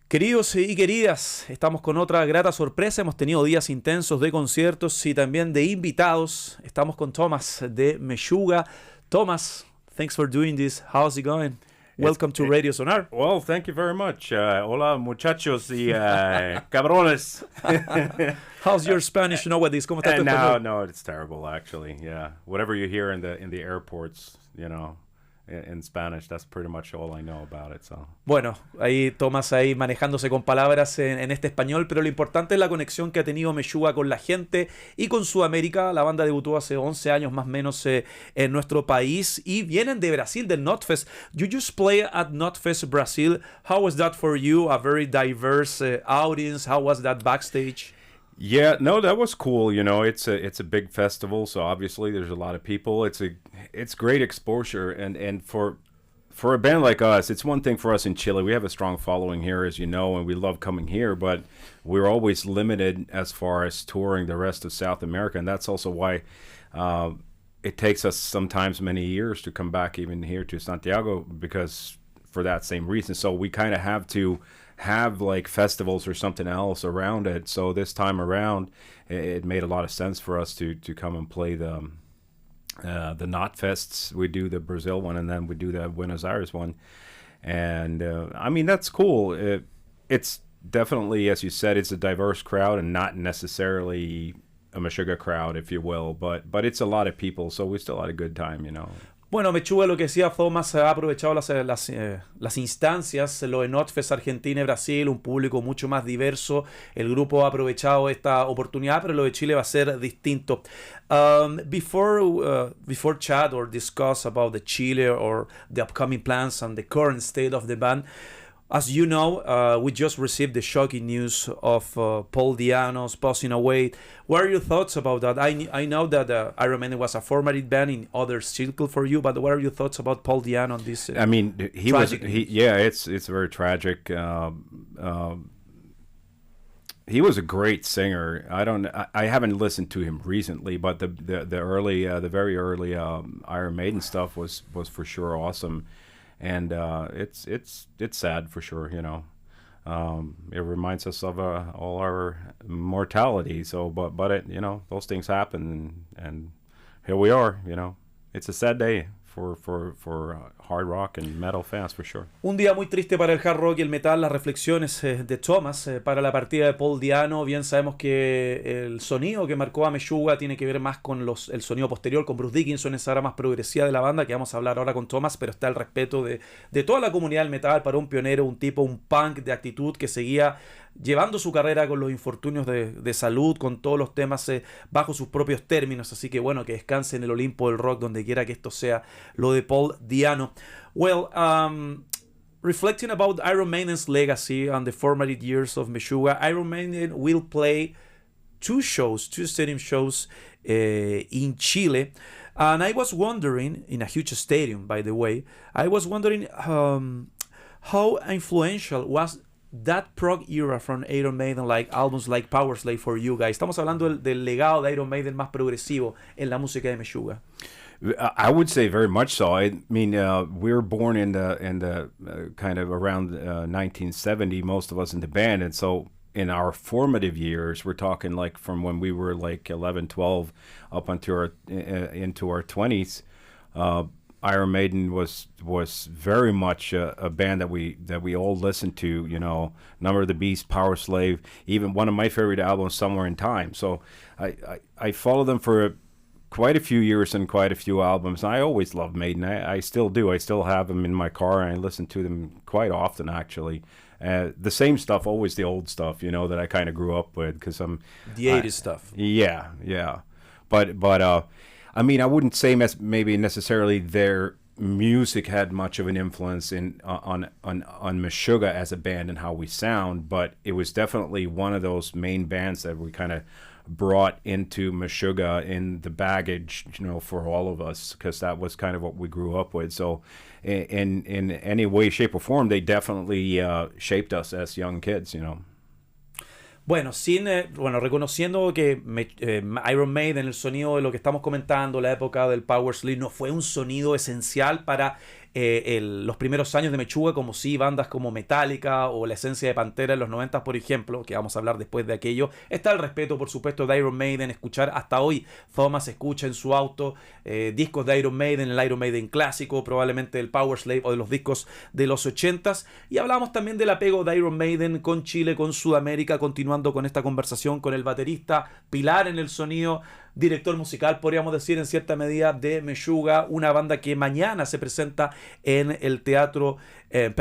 Queridos y queridas, estamos con otra grata sorpresa. Hemos tenido días intensos de conciertos y también de invitados. Estamos con Thomas de Meshuggah. Thomas, thanks for doing this. How's it going? Welcome to Radio Sonar. Well, thank you very much. Hola, muchachos y cabrones. How's your Spanish nowadays? ¿Cómo está tu español? No, it's terrible, actually. Yeah, whatever you hear in the airports, in Spanish, that's pretty much all I know about it. So. Bueno, ahí Thomas ahí manejándose con palabras en este español, pero lo importante es la conexión que ha tenido Meshuggah con la gente y con Sudamérica. La banda debutó hace 11 años más o menos en nuestro país y vienen de Brasil, del Notfest. You just play at Notfest Brazil. How was that for you? A very diverse audience. How was that backstage? Yeah, no, that was cool. It's a big festival, so obviously there's a lot of people. It's great exposure, and for a band like us, it's one thing for us in Chile. We have a strong following here, as you know, and we love coming here, but we're always limited as far as touring the rest of South America, and that's also why it takes us sometimes many years to come back even here to Santiago, because for that same reason. So we kind of have to have like festivals or something else around it. So this time around, it made a lot of sense for us to come and play the Knotfests. We do the Brazil one, and then we do the Buenos Aires one. And I mean, that's cool. It's definitely, as you said, it's a diverse crowd and not necessarily a Meshuggah crowd, if you will, but it's a lot of people, so we still had a good time. Bueno, Meshuggah, lo que decía Thomas, ha aprovechado las instancias, lo de Notfest Argentina y Brasil, un público mucho más diverso. El grupo ha aprovechado esta oportunidad, pero lo de Chile va a ser distinto. Before chat or discuss about the Chile or the upcoming plans and the current state of the band, as you know, we just received the shocking news of Paul Di'Anno's passing away. What are your thoughts about that? I know that Iron Maiden was a formative band in other circles for you, but what are your thoughts about Paul Di'Anno on this? I mean, it's very tragic. He was a great singer. I haven't listened to him recently, but the very early Iron Maiden stuff was for sure awesome. And it's sad for sure, It reminds us of all our mortality. So, but it, those things happen, and here we are. It's a sad day for hard rock and metal fans for sure. Un día muy triste para el hard rock y el metal. Las reflexiones de Thomas para la partida de Paul Di'Anno. Bien sabemos que el sonido que marcó a Meshuggah tiene que ver más con el sonido posterior, con Bruce Dickinson, esa era más progresiva de la banda, que vamos a hablar ahora con Thomas, pero está el respeto de toda la comunidad del metal para un pionero, un punk de actitud que seguía llevando su carrera con los infortunios de salud, con todos los temas bajo sus propios términos. Así que bueno, que descanse en el Olimpo del rock, donde quiera que esto sea lo de Paul Di'Anno. Well, reflecting about Iron Maiden's legacy and the formative years of Meshuggah, Iron Maiden will play two stadium shows in Chile. And I was wondering, in a huge stadium, by the way, I was wondering how influential was that prog era from Iron Maiden, like albums like Powerslave for you guys. Estamos hablando del legado de Iron Maiden más progresivo en la música de Meshuggah. I would say very much so. I mean, we were born in the kind of around 1970, most of us in the band, and so in our formative years, we're talking like from when we were like 11, 12, up into our 20s. Iron Maiden was very much a band that we all listened to. Number of the Beast, Powerslave, even one of my favorite albums, Somewhere in Time. So I followed them for quite a few years and quite a few albums. I always loved Maiden. I still do. I still have them in my car, and I listen to them quite often, actually. The same stuff, always the old stuff, that I kind of grew up with, because I'm the 80s stuff. Yeah. But I mean, I wouldn't say maybe necessarily their music had much of an influence on Meshuggah as a band and how we sound, but it was definitely one of those main bands that we kind of brought into Meshuggah in the baggage, for all of us, because that was kind of what we grew up with. So in any way, shape, or form, they definitely shaped us as young kids, Bueno, reconociendo que Iron Maiden, el sonido de lo que estamos comentando, la época del Power Slave, no fue un sonido esencial para los primeros años de Meshuggah, como sí bandas como Metallica o la esencia de Pantera en los 90, por ejemplo, que vamos a hablar después de aquello. Está el respeto, por supuesto, de Iron Maiden, escuchar hasta hoy, Thomas escucha en su auto discos de Iron Maiden, el Iron Maiden clásico, probablemente el Powerslave o de los discos de los 80s. Y hablamos también del apego de Iron Maiden con Chile, con Sudamérica, continuando con esta conversación con el baterista, pilar en el sonido, director musical, podríamos decir, en cierta medida, de Meshuggah, una banda que mañana se presenta en el teatro, en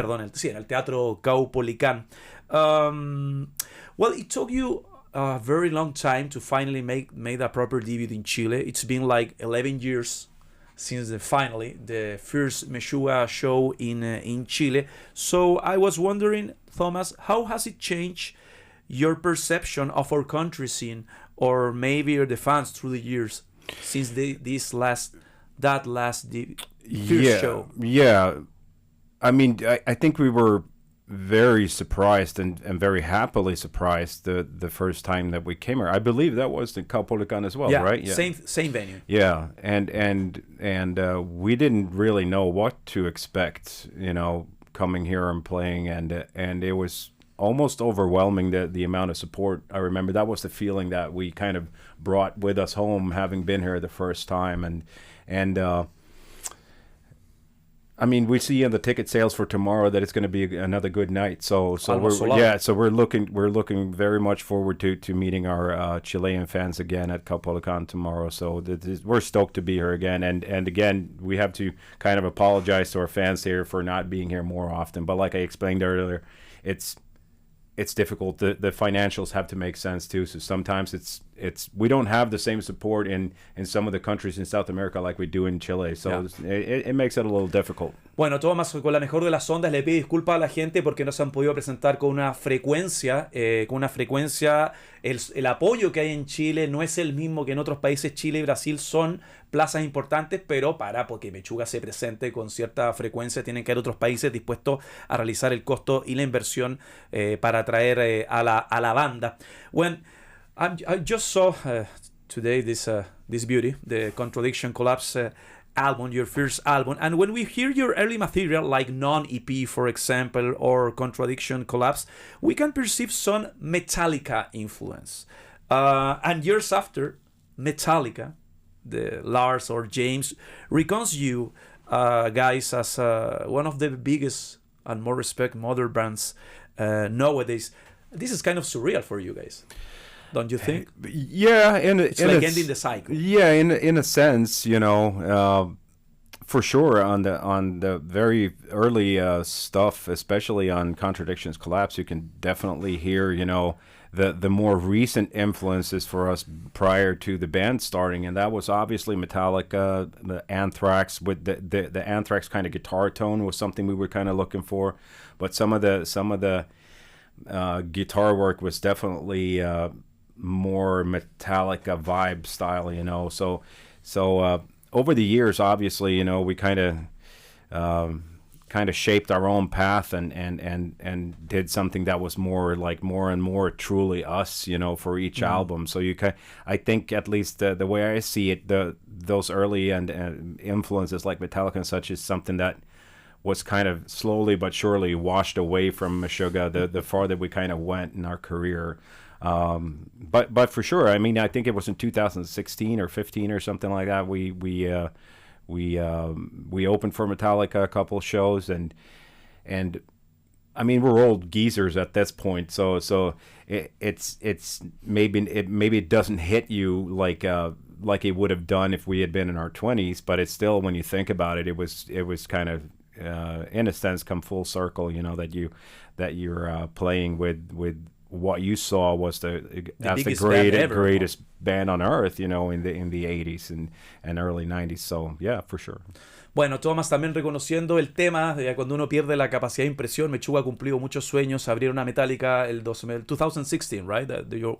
el teatro Caupolicán. Well, it took you a very long time to finally made a proper debut in Chile. It's been like 11 years since the first Meshuggah show in Chile. So I was wondering, Thomas, how has it changed your perception of our country scene, or maybe the fans through the years since first show? Yeah. I mean, I think we were very surprised and very happily surprised the first time that we came here. I believe that was the Caupolicán as well, right? Yeah, same venue. Yeah, and we didn't really know what to expect, coming here and playing, and it was almost overwhelming, the amount of support. I remember that was the feeling that we kind of brought with us home, having been here the first time, and I mean, we see in the ticket sales for tomorrow that it's going to be another good night. So we're looking very much forward to meeting our Chilean fans again at Caupolicán tomorrow. So we're stoked to be here again. And again, we have to kind of apologize to our fans here for not being here more often. But like I explained earlier, it's difficult. The financials have to make sense too. So sometimes it's we don't have the same support in some of the countries in South America like we do in Chile. So it makes it a little difficult. Bueno, Thomas, con la mejor de las ondas, le pido disculpas a la gente porque no se han podido presentar con una frecuencia, el apoyo que hay en Chile no es el mismo que en otros países. Chile y Brasil son plazas importantes, pero porque Meshuggah se presente con cierta frecuencia, tienen que haber otros países dispuestos a realizar el costo y la inversión para atraer a la banda. I just saw today this beauty, the Contradiction Collapse album, your first album, and when we hear your early material like Non-EP, for example, or Contradiction Collapse, we can perceive some Metallica influence. And years after, Metallica, the Lars or James, recounts you guys as one of the biggest and more respected modern bands nowadays. This is kind of surreal for you guys, don't you think? Yeah, it's like ending the cycle. Yeah, in a sense, for sure. On the very early stuff, especially on Contradictions Collapse, you can definitely hear, the more recent influences for us prior to the band starting, and that was obviously Metallica, the Anthrax. With the Anthrax kind of guitar tone was something we were kind of looking for, but some of the guitar work was definitely more Metallica vibe style, So over the years, obviously, we kind of shaped our own path and did something that was more and more truly us, for each album. So I think, at least the way I see it, those early and influences like Metallica and such is something that was kind of slowly but surely washed away from Meshuggah the farther we kind of went in our career. But for sure, I mean, I think it was in 2016 or 15 or something like that. We opened for Metallica a couple of shows, and I mean, we're old geezers at this point, so it's maybe it doesn't hit you like it would have done if we had been in our 20s, but it's still, when you think about it, it was kind of in a sense come full circle, that you're playing with what you saw was the greatest band on earth, in the 80s and early 90s. So yeah, for sure. Bueno, Thomas también reconociendo el tema de cuando uno pierde la capacidad de impresión. Meshuggah ha cumplido muchos sueños. Abrieron a Metallica el 2016, right?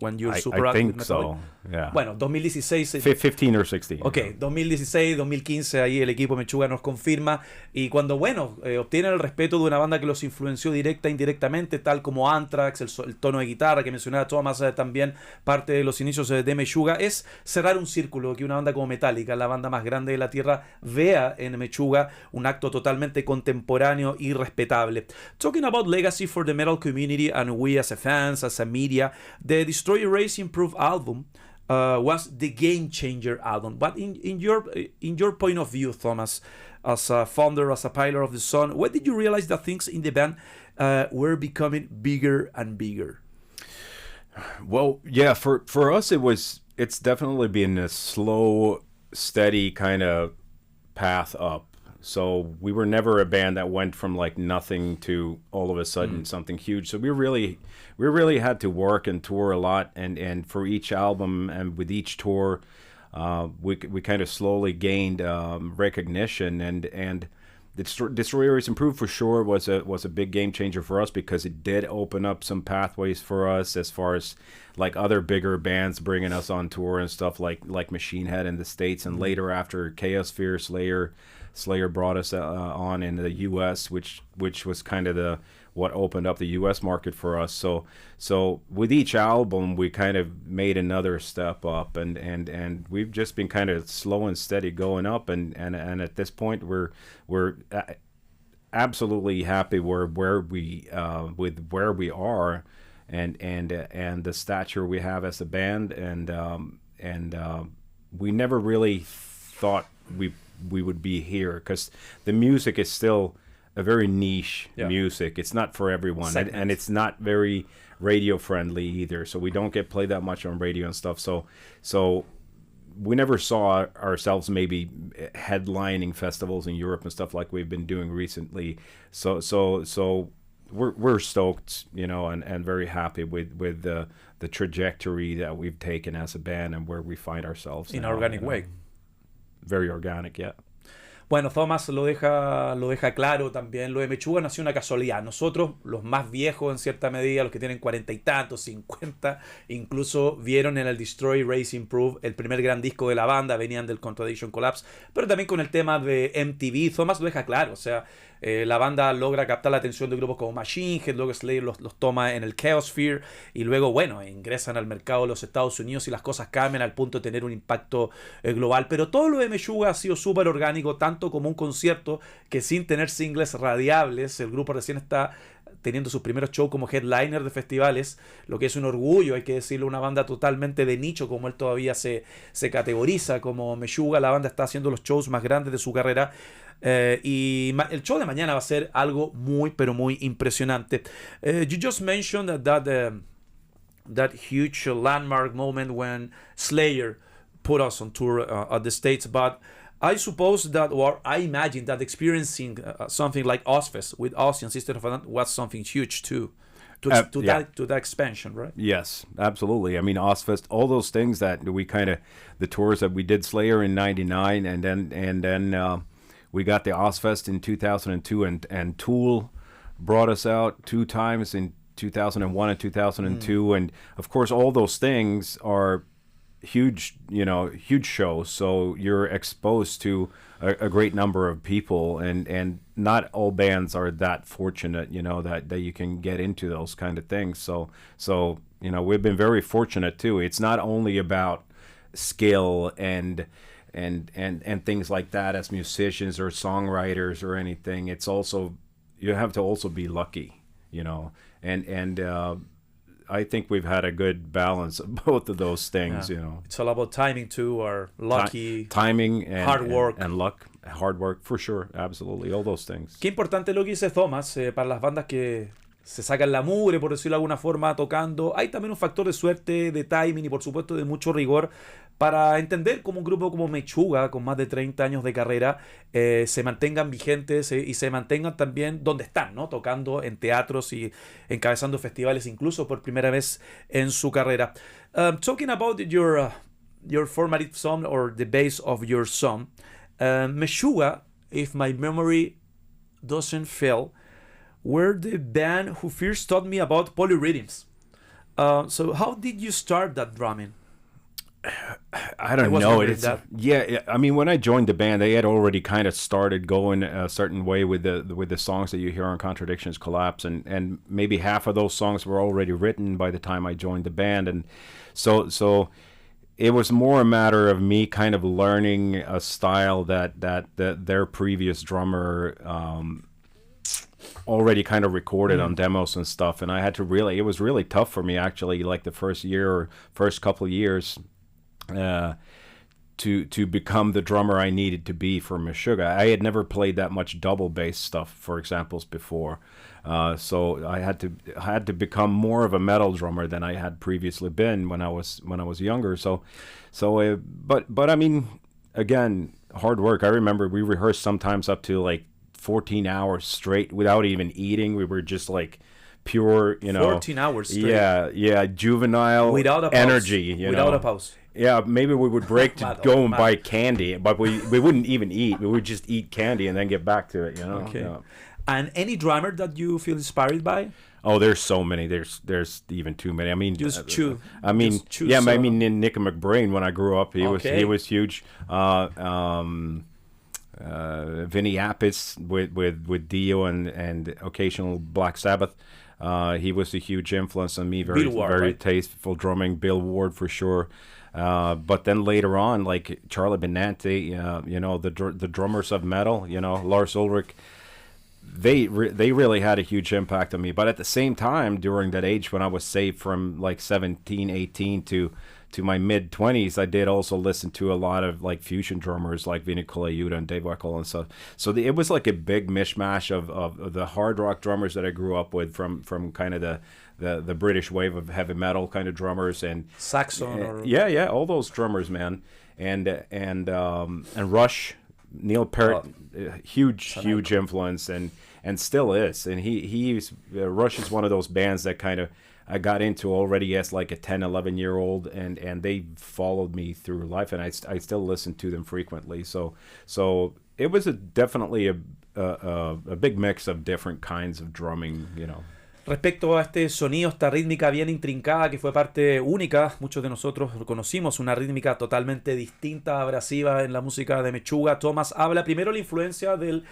When you're super I active think with so, yeah. Bueno, 2016. 15 or 16. Ok, 2016, 2015, ahí el equipo Meshuggah nos confirma. Y cuando, obtienen el respeto de una banda que los influenció directa e indirectamente, tal como Anthrax, el tono de guitarra que mencionaba Thomas, también parte de los inicios de Meshuggah. Meshuggah es cerrar un círculo, que una banda como Metallica, la banda más grande de la Tierra, vea en Meshuggah un acto totalmente contemporáneo y respetable. Talking about legacy for the metal community and we as a fans, as a media, the Destroy Erase Improve album was the game changer album. But in your point of view, Thomas, as a founder, as a pilot of the Sun, when did you realize that things in the band were becoming bigger and bigger? Well, yeah, for us it's definitely been a slow, steady kind of path up. So we were never a band that went from like nothing to all of a sudden something huge. So we really had to work and tour a lot, and for each album and with each tour, we kind of slowly gained recognition, and Destroy Erase Improve for sure was a big game changer for us, because it did open up some pathways for us as far as like other bigger bands bringing us on tour and stuff like Machine Head in the States, and later after Chaosphere, Slayer brought us on in the U.S., which was kind of what opened up the U.S. market for us. So with each album, we kind of made another step up, and we've just been kind of slow and steady going up, and at this point we're absolutely happy with where we are, and the stature we have as a band, and we never really thought we would be here, because the music is still a very niche music. It's not for everyone, and it's not very radio friendly either, so we don't get played that much on radio and stuff, so we never saw ourselves maybe headlining festivals in Europe and stuff like we've been doing recently, so we're stoked, and very happy with the trajectory that we've taken as a band and where we find ourselves in now, an organic way. Very organic, yeah. Bueno, Thomas lo deja claro también. Lo de Meshuggah nació una casualidad. Nosotros, los más viejos en cierta medida, los que tienen 40 y tantos, 50, incluso vieron en el Destroy Erase Improve el primer gran disco de la banda, venían del Contradiction Collapse, pero también con el tema de MTV. Thomas lo deja claro, o sea, la banda logra captar la atención de grupos como Machine Head, luego Slayer los toma en el Chaosphere, y luego, bueno, ingresan al mercado de los Estados Unidos y las cosas cambian al punto de tener un impacto global. Pero todo lo de Meshuggah ha sido súper orgánico, tanto como un concierto que, sin tener singles radiables, el grupo recién está teniendo sus primeros shows como headliner de festivales, lo que es un orgullo, hay que decirlo, una banda totalmente de nicho, como él todavía se categoriza como Meshuggah. La banda está haciendo los shows más grandes de su carrera, y el show de mañana va a ser algo muy, pero muy impresionante. You just mentioned that huge landmark moment when Slayer put us on tour at the States, but I suppose that, or I imagine that experiencing something like Ozfest with Aussians instead of that was something huge too, to that expansion, right? Yes, absolutely. I mean, Ozfest, all those things that we the tours that we did, Slayer in '99, and then we got the Ozfest in 2002, and Tool brought us out 2 times in 2001 and 2002, and of course all those things are huge shows, so you're exposed to a great number of people, and not all bands are that fortunate, that you can get into those kind of things, so we've been very fortunate too. It's not only about skill and things like that as musicians or songwriters or anything. It's also, you have to also be lucky, and I think we've had a good balance of both of those things, It's all about timing too, or lucky, timing and hard work. and luck, hard work, for sure, absolutely, all those things. Qué importante lo que dice Thomas, para las bandas que se sacan la mugre, por decirlo de alguna forma, tocando. Hay también un factor de suerte, de timing y por supuesto de mucho rigor para entender cómo un grupo como Meshuggah, con más de 30 años de carrera, se mantengan vigentes y se mantengan también donde están, ¿no? Tocando en teatros y encabezando festivales incluso por primera vez en su carrera. Talking about your formative song, or the base of your song, Meshuggah, if my memory doesn't fail, were the band who first taught me about polyrhythms. So how did you start that drumming? I don't know. I mean, when I joined the band, they had already kind of started going a certain way with the songs that you hear on Contradictions Collapse, and maybe half of those songs were already written by the time I joined the band, and so it was more a matter of me kind of learning a style that their previous drummer already kind of recorded on demos and stuff, and I had to really, it was really tough for me actually, like the first year or first couple of years, to become the drummer I needed to be for Meshuggah. I had never played that much double bass stuff, for examples, before. So I had to become more of a metal drummer than I had previously been when I was younger. But I mean, again, hard work. I remember we rehearsed sometimes up to like 14 hours straight without even eating. We were just like pure, 14 hours straight. Yeah, juvenile without a pause. Energy, without a pause. Yeah, maybe we would break to go and buy candy, but we wouldn't even eat. We would just eat candy and then get back to it, Okay. Yeah. And any drummer that you feel inspired by? Oh, there's so many. There's even too many. I mean, just choose. I mean, just choose, yeah. I mean, Nick McBrain. When I grew up, he was huge. Vinny Appice with Dio and occasional Black Sabbath. He was a huge influence on me. Very tasteful drumming. Bill Ward for sure. But then later on, like Charlie Benante, the drummers of metal, Lars Ulrich, they really had a huge impact on me. But at the same time, during that age when I was saved from like 17, 18 to my mid-20s, I did also listen to a lot of like fusion drummers like Vinny Colaiuta and Dave Weckl and stuff. So it was like a big mishmash of the hard rock drummers that I grew up with from kind of the British wave of heavy metal kind of drummers and Saxon. Yeah, all those drummers, man. And Rush, Neil Peart, huge influence and still is. And he's Rush is one of those bands that kind of I got into already as like a 10, 11-year-old, and they followed me through life, and I still listen to them frequently. So it was definitely a big mix of different kinds of drumming, Respecto a este sonido, esta rítmica bien intrincada que fue parte única, muchos de nosotros conocimos una rítmica totalmente distinta, abrasiva en la música de Meshuggah. Thomas habla primero la influencia de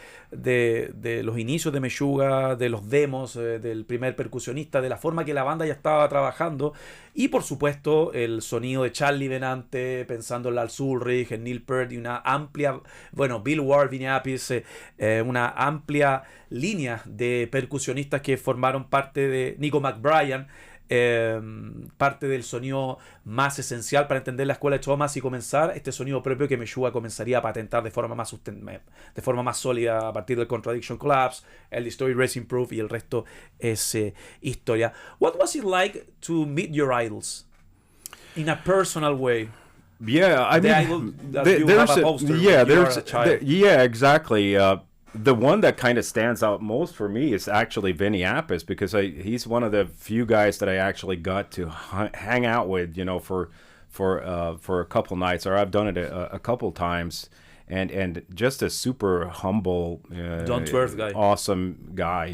los inicios de Meshuggah, de los demos, del primer percusionista, de la forma que la banda ya estaba trabajando y por supuesto el sonido de Charlie Benante, pensando en Lars Ulrich, en Neil Peart y una amplia, Bill Ward, Vinny Appice, una amplia línea de percusionistas que formaron parte de Nico McBrien, parte del sonido más esencial para entender la escuela de Thomas y comenzar este sonido propio que Meshuggah comenzaría a patentar de forma más sólida a partir del Contradiction Collapse, el Destroy Racing Proof y el resto es historia. What was it like to meet your idols in a personal way? Yeah, I mean, exactly. The one that kind of stands out most for me is actually Vinny Appice, because he's one of the few guys that I actually got to hang out with, for a couple nights, or I've done it a couple times, and just a super humble, down to earth guy, awesome guy,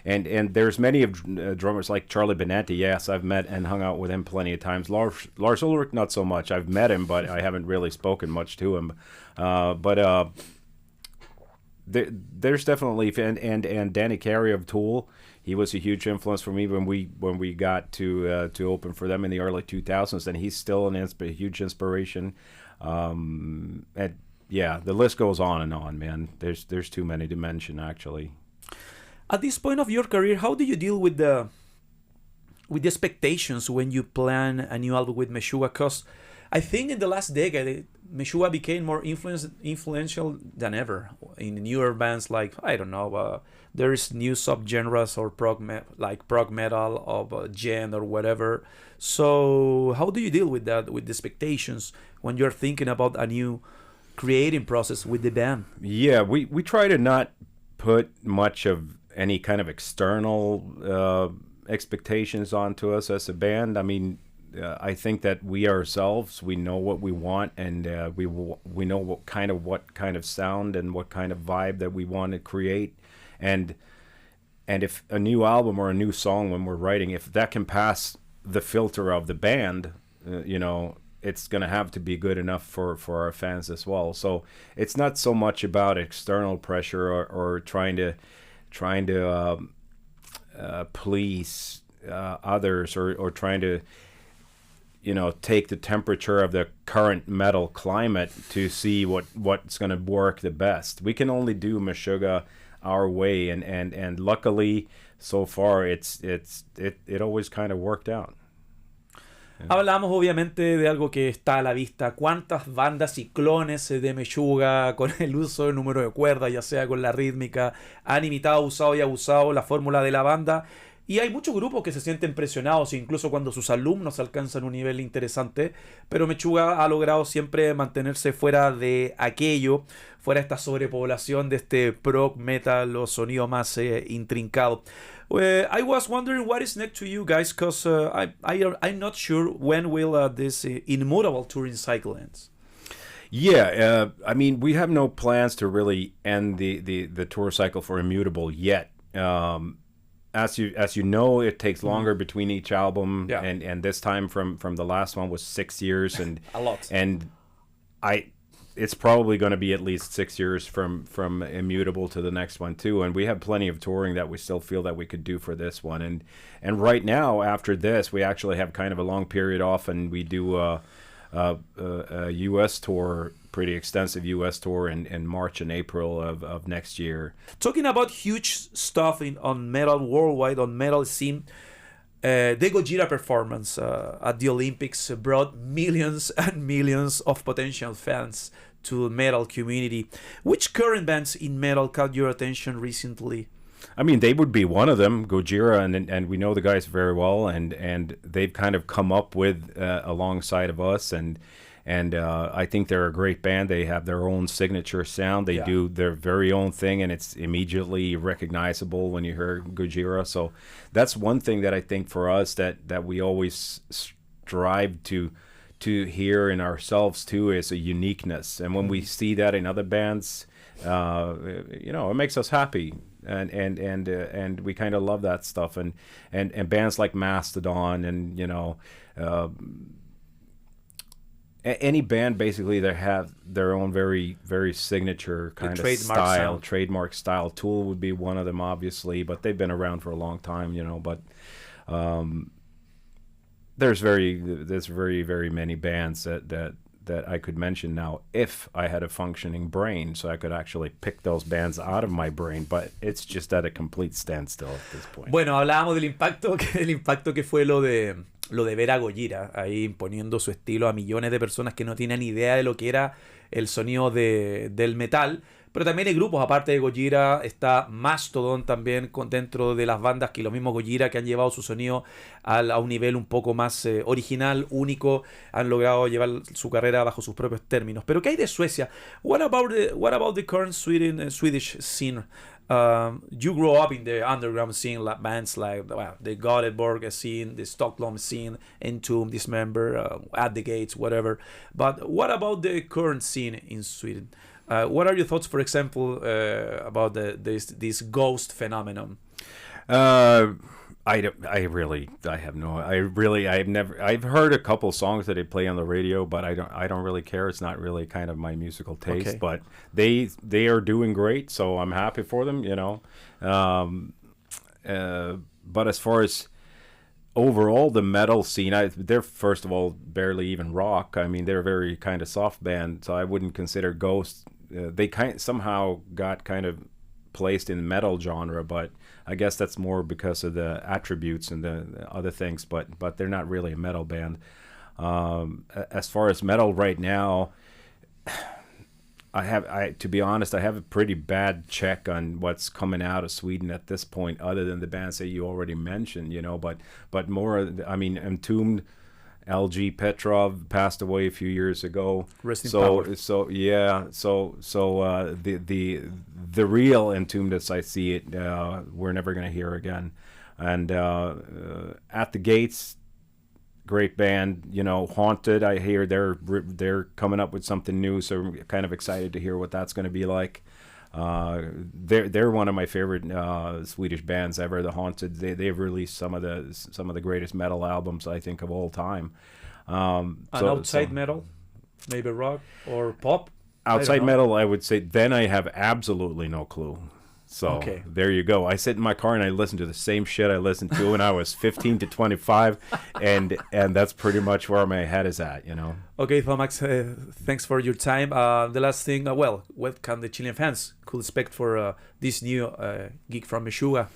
And there's many of drummers like Charlie Benante. Yes, I've met and hung out with him plenty of times. Lars Ulrich, not so much. I've met him, but I haven't really spoken much to him. There's definitely and Danny Carey of Tool. He was a huge influence for me when we got to open for them in the early 2000s, and he's still a huge inspiration. And yeah, the list goes on and on, man. There's too many to mention, actually. At this point of your career, how do you deal with the expectations when you plan a new album with Meshuggah? Because I think in the last decade, Meshuggah became more influential than ever in newer bands like, I don't know, there's new subgenres or prog metal of Gen or whatever. So how do you deal with that, with the expectations when you're thinking about a new creating process with the band? Yeah, we try to not put much of any kind of external expectations onto us as a band. I mean, I think that we ourselves, we know what we want, and we know what kind of sound and what kind of vibe that we want to create, and if a new album or a new song when we're writing, if that can pass the filter of the band, it's gonna have to be good enough for our fans as well. So it's not so much about external pressure or trying to please others or trying to take the temperature of the current metal climate to see what's going to work the best. We can only do Meshuggah our way, and luckily so far it always kind of worked out. Hablamos obviamente de algo que está a la vista. ¿Cuántas bandas y clones de Meshuggah con el uso del número de cuerdas, ya sea con la rítmica, han imitado, usado y abusado la fórmula de la banda? Y hay muchos grupos que se sienten presionados, incluso cuando sus alumnos alcanzan un nivel interesante, pero Meshuggah ha logrado siempre mantenerse fuera de aquello, fuera de esta sobrepoblación de este prog metal o sonido más intrincado. I was wondering what is next to you guys, because I'm not sure when will this Immutable touring cycle ends. Yeah, I mean, we have no plans to really end the tour cycle for Immutable yet. As you know, it takes longer between each album, and this time from the last one was 6 years, and a lot. And it's probably going to be at least 6 years from Immutable to the next one too. And we have plenty of touring that we still feel that we could do for this one. And right now, after this, we actually have kind of a long period off, and we do a U.S. tour, pretty extensive U.S. tour in March and April of next year. Talking about huge stuff on metal worldwide, on metal scene, the Gojira performance at the Olympics brought millions and millions of potential fans to the metal community. Which current bands in metal caught your attention recently? I mean, they would be one of them, Gojira, and we know the guys very well, and they've kind of come up with alongside of us, and I think they're a great band. They have their own signature sound. They do their very own thing, and it's immediately recognizable when you hear Gojira. So that's one thing that I think for us that we always strive to hear in ourselves too, is a uniqueness. And when we see that in other bands, it makes us happy. And we kind of love that stuff, and bands like Mastodon, and any band basically that have their own very, very signature kind of style, trademark style. Tool would be one of them, obviously, but they've been around for a long time, but there's very, very many bands that I could mention now if I had a functioning brain, so I could actually pick those bands out of my brain, but it's just at a complete standstill at this point. Bueno, hablábamos del impacto que fue lo de ver a Gojira ahí imponiendo su estilo a millones de personas que no tienen idea de lo que era el sonido del metal. Pero también hay grupos, aparte de Gojira, está Mastodon también dentro de las bandas, que los mismos Gojira, que han llevado su sonido a un nivel un poco más original, único, han logrado llevar su carrera bajo sus propios términos. Pero ¿qué hay de Suecia? What about the current Swedish scene? You grew up in the underground scene, like bands like the Göteborg scene, the Stockholm scene, Entomb, Dismember, At the Gates, whatever. But what about the current scene in Sweden? What are your thoughts, for example, about this ghost phenomenon? I've heard a couple songs that they play on the radio, but I don't really care. It's not really kind of my musical taste. Okay. But they are doing great, so I'm happy for them. But as far as overall the metal scene, they're first of all barely even rock. I mean, they're a very kind of soft band, so I wouldn't consider Ghost. They somehow got kind of placed in the metal genre, but I guess that's more because of the attributes and the other things, but they're not really a metal band. As far as metal right now, to be honest, I have a pretty bad check on what's coming out of Sweden at this point, other than the bands that you already mentioned, but more, I mean, Entombed, LG Petrov passed away a few years ago. Rest in power. So yeah, so the real Entombed, as I see it, we're never going to hear again. And At the Gates, great band. Haunted, I hear they're coming up with something new, so I'm kind of excited to hear what that's going to be like. They're one of my favorite Swedish bands ever. The Haunted, they've released some of the greatest metal albums, I think, of all time. Outside metal, maybe rock or pop. Outside metal, I would say. Then I have absolutely no clue. So there you go. I sit in my car and I listen to the same shit I listened to when I was 15 to 25, and that's pretty much where my head is at, you know. Okay, Thomas, thanks for your time. The last thing, what can the Chilean fans could expect for this new gig from Meshuggah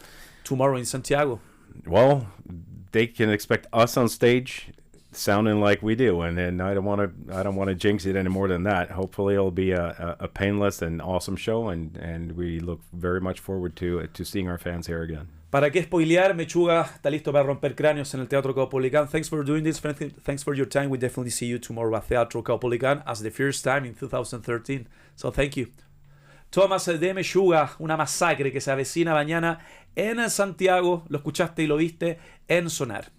tomorrow in Santiago? Well, they can expect us on stage sounding like we do, and I don't want to jinx it any more than that. Hopefully it'll be a painless and awesome show, and we look very much forward to seeing our fans here again. ¿Para qué spoilear? Meshuggah está listo para romper cráneos en el Teatro Caupolicán. Thanks for doing this. Thanks for your time. We definitely see you tomorrow at Teatro Caupolicán as the first time in 2013. So thank you. Thomas de Meshuggah, una masacre que se avecina mañana en Santiago. Lo escuchaste y lo viste en Sonar.